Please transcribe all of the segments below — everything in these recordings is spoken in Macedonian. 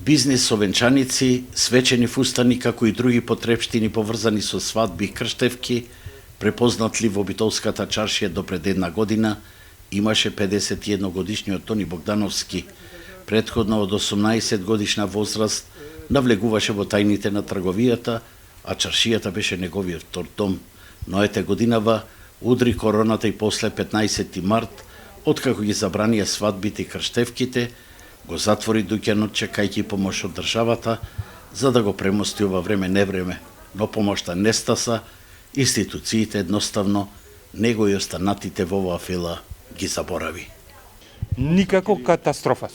Бизнис со венчаници, свечени фустани, како и други потрепштини поврзани со свадби и крштевки, препознатли во Битолската чаршија до пред една година, имаше 51 годишниот Тони Богдановски. Предходно од 18 годишна возраст навлегуваше во тајните на трговијата, а чаршијата беше неговиот втор дом. Но ете годинава удри короната и после 15 март, откако ги забранија свадбите и крштевките, го затвори дуќанот чекајќи помош од државата, за да го премости ова време-невреме. Но помошта не стаса, институциите едноставно него и останатите во оваа фила ги заборави. Никако катастрофа.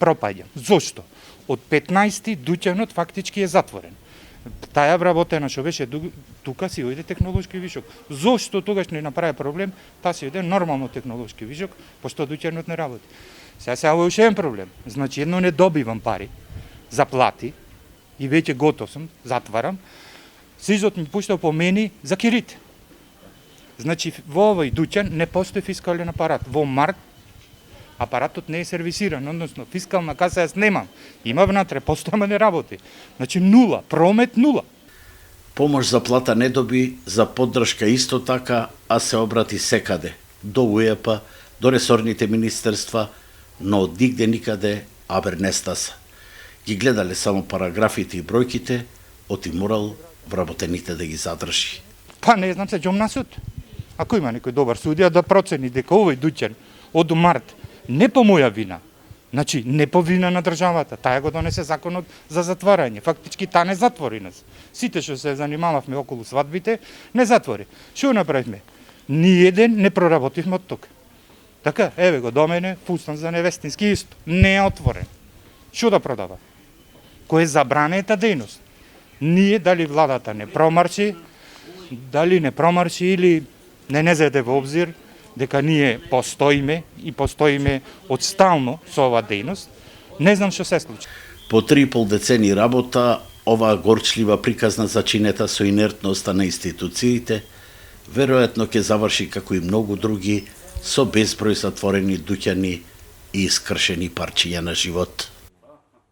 Пропаѓа. Зошто? Од 15 дуќанот фактички е затворен. Таја вработена што беше тука си ојде технолошки вишок. Зошто тогаш не направи проблем, та си ојде нормално технолошки вишок, пошто дуќанот не работи. Сега уште еден проблем. Значи едно не добивам пари за плати и веќе готов сум, затварам. Сизот ми пушта по мене за кирите. Значи во овој дуќан не постои фискален апарат. Во март апаратот не е сервисиран, односно фискална каса јас немам. Има внатре, постојама не работи. Значи нула, промет нула. Помош за плата не доби, за поддршка исто така, а се обрати секаде, до УЕП, до ресорните министерства, но од нигде никаде абер не стаса. Ги гледале само параграфите и бројките, оти морал вработените да ги задржи. Па не знам се, џом на суд. Ако има некој добар судија да процени дека овој дуќан од март не по моја вина, значи не по вина на државата, таја го донесе законот за затварање. Фактички та не затвори нас. Сите што се занимававме околу свадбите, не затвори. Што направивме? Ниеден не проработивме од тука. Така, еве го до мене, фустан за невестински исто. Не е отворен. Што да продава? Кој е забранета дејност? Ние дали владата не промарши, дали не промарши или не зеде во обзир дека ние постоиме и постоиме одстално со оваа дејност, не знам што се случи. По 3,5 децени работа, оваа горчлива приказна зачинета со инертноста на институциите, веројатно ќе заврши како и многу други, со безброј затворени дуќани и искршени парчиња на живот.